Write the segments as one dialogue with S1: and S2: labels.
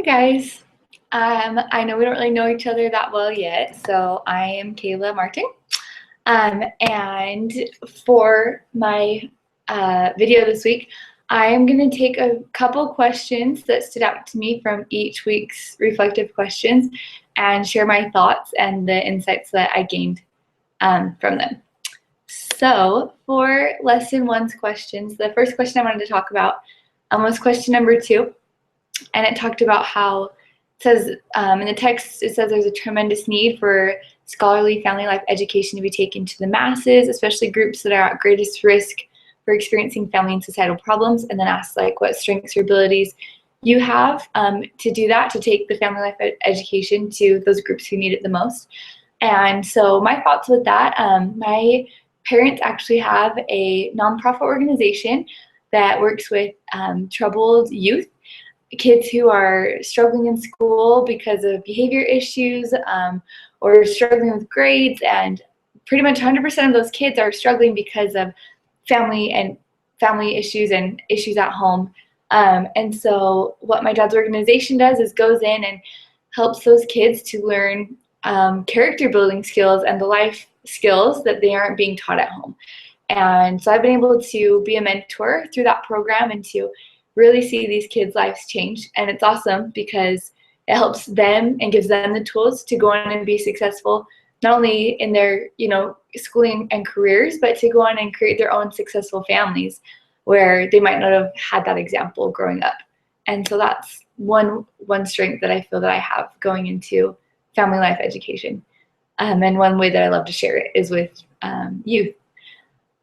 S1: guys. I know we don't really know each other that well yet, so I am Kayla Martin. And for my video this week, I am going to take a couple questions that stood out to me from each week's reflective questions and share my thoughts and the insights that I gained from them. So for lesson one's questions, the first question I wanted to talk about was question number 2. And it talked about how it says in the text, it says there's a tremendous need for scholarly family life education to be taken to the masses, especially groups that are at greatest risk for experiencing family and societal problems, and then asks like what strengths or abilities you have to do that, to take the family life education to those groups who need it the most. And so my thoughts with that, my parents actually have a nonprofit organization that works with troubled youth, kids who are struggling in school because of behavior issues or struggling with grades, and pretty much 100% of those kids are struggling because of family issues and issues at home. And so what my dad's organization does is goes in and helps those kids to learn character building skills and the life skills that they aren't being taught at home. And so I've been able to be a mentor through that program and to really see these kids' lives change. And it's awesome because it helps them and gives them the tools to go on and be successful, not only in their, schooling and careers, but to go on and create their own successful families where they might not have had that example growing up. And so that's one strength that I feel that I have going into family life education. And one way that I love to share it is with youth.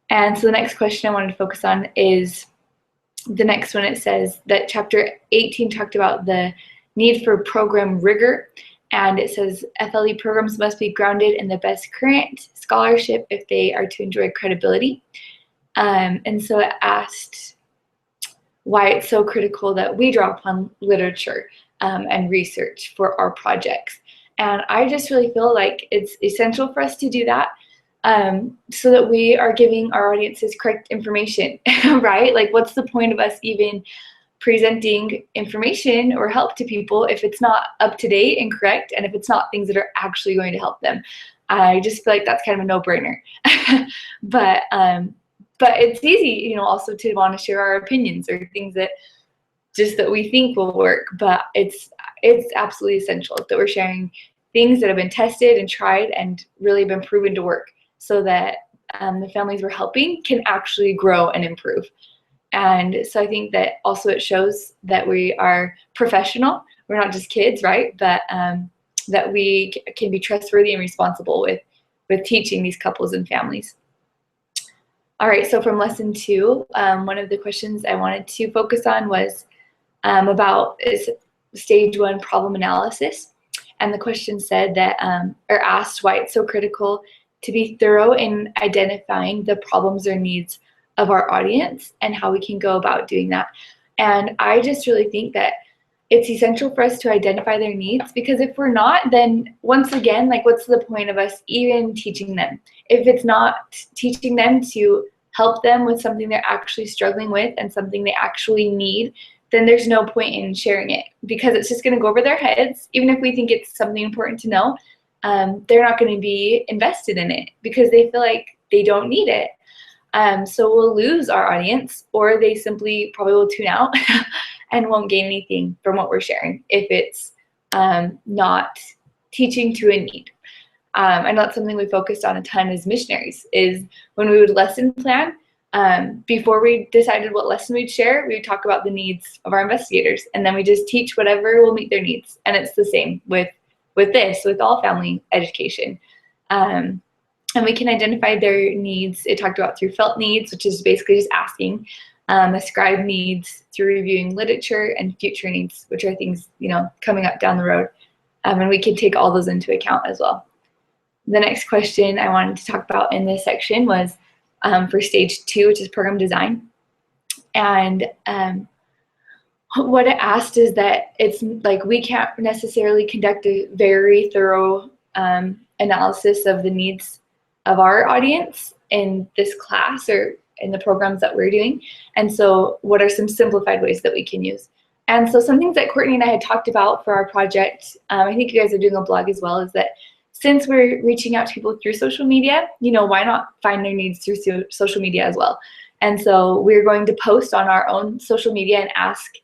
S1: And so the next question I wanted to focus on is the next one. It says that chapter 18 talked about the need for program rigor, and it says FLE programs must be grounded in the best current scholarship if they are to enjoy credibility. And so it asked why it's so critical that we draw upon literature and research for our projects. And I just really feel like it's essential for us to do that. So that we are giving our audiences correct information, right? Like, what's the point of us even presenting information or help to people if it's not up to date and correct, and if it's not things that are actually going to help them? I just feel like that's kind of a no-brainer. But it's easy, also to want to share our opinions or things that we think will work. But it's absolutely essential that we're sharing things that have been tested and tried and really been proven to work, so that the families we're helping can actually grow and improve. And so I think that also it shows that we are professional. We're not just kids, right? But that we can be trustworthy and responsible with teaching these couples and families. All right, so from lesson 2, one of the questions I wanted to focus on was about stage 1 problem analysis. And the question said that, or asked why it's so critical to be thorough in identifying the problems or needs of our audience and how we can go about doing that. And I just really think that it's essential for us to identify their needs, because if we're not, then once again, like, what's the point of us even teaching them? If it's not teaching them to help them with something they're actually struggling with and something they actually need, then there's no point in sharing it, because it's just going to go over their heads. Even if we think it's something important to know, they're not going to be invested in it because they feel like they don't need it. So we'll lose our audience, or they simply probably will tune out and won't gain anything from what we're sharing if it's not teaching to a need. And that's something we focused on a ton as missionaries, is when we would lesson plan, before we decided what lesson we'd share, we would talk about the needs of our investigators, and then we just teach whatever will meet their needs. And it's the same with all family education. And we can identify their needs. It talked about through felt needs, which is basically just asking, ascribed needs through reviewing literature, and future needs, which are things, coming up down the road. And we can take all those into account as well. The next question I wanted to talk about in this section was for stage 2, which is program design. And what it asked is that it's like we can't necessarily conduct a very thorough analysis of the needs of our audience in this class or in the programs that we're doing. And so what are some simplified ways that we can use? And so some things that Courtney and I had talked about for our project, I think you guys are doing a blog as well, is that since we're reaching out to people through social media, why not find their needs through social media as well? And so we're going to post on our own social media and ask,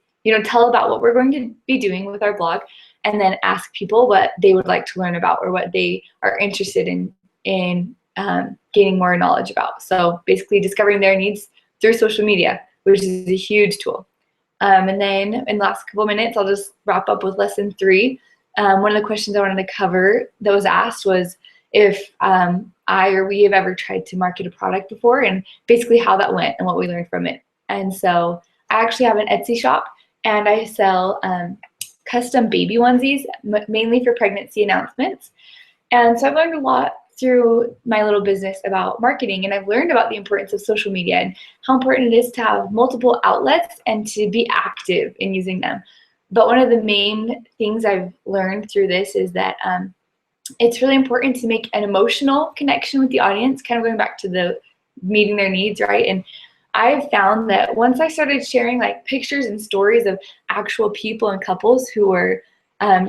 S1: tell about what we're going to be doing with our blog, and then ask people what they would like to learn about or what they are interested in gaining more knowledge about. So basically discovering their needs through social media, which is a huge tool. And then in the last couple minutes, I'll just wrap up with lesson 3. One of the questions I wanted to cover that was asked was if I or we have ever tried to market a product before, and basically how that went and what we learned from it. And so I actually have an Etsy shop, and I sell custom baby onesies, mainly for pregnancy announcements. And so I've learned a lot through my little business about marketing, and I've learned about the importance of social media and how important it is to have multiple outlets and to be active in using them. But one of the main things I've learned through this is that it's really important to make an emotional connection with the audience, kind of going back to the meeting their needs, right? And I've found that once I started sharing like pictures and stories of actual people and couples who were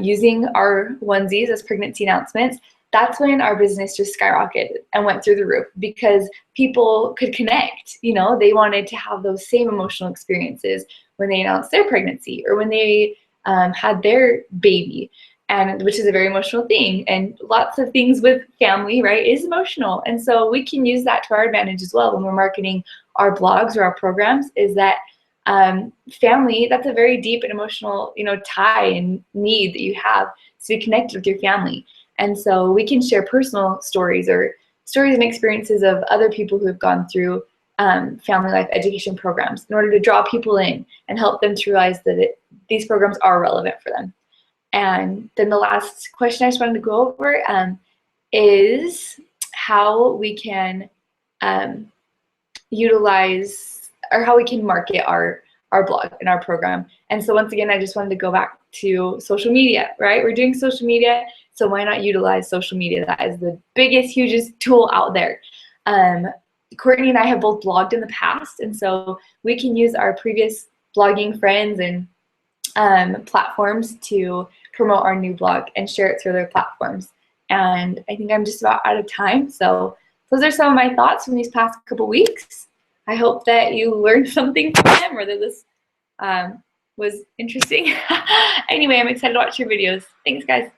S1: using our onesies as pregnancy announcements, that's when our business just skyrocketed and went through the roof, because people could connect. They wanted to have those same emotional experiences when they announced their pregnancy or when they had their baby, and which is a very emotional thing. And lots of things with family, right, is emotional. And so we can use that to our advantage as well when we're marketing our blogs or our programs, is that family, that's a very deep and emotional, tie and need that you have to be connected with your family. And so we can share personal stories or stories and experiences of other people who have gone through family life education programs in order to draw people in and help them to realize that these programs are relevant for them. And then the last question I just wanted to go over is how we can utilize, or how we can market our blog and our program. And so once again, I just wanted to go back to social media, right? We're doing social media, so why not utilize social media? That is the biggest, hugest tool out there. Courtney and I have both blogged in the past, and so we can use our previous blogging friends and platforms to promote our new blog and share it through their platforms. And I think I'm just about out of time, so those are some of my thoughts from these past couple weeks. I hope that you learned something from them, or that this was interesting. Anyway, I'm excited to watch your videos. Thanks, guys.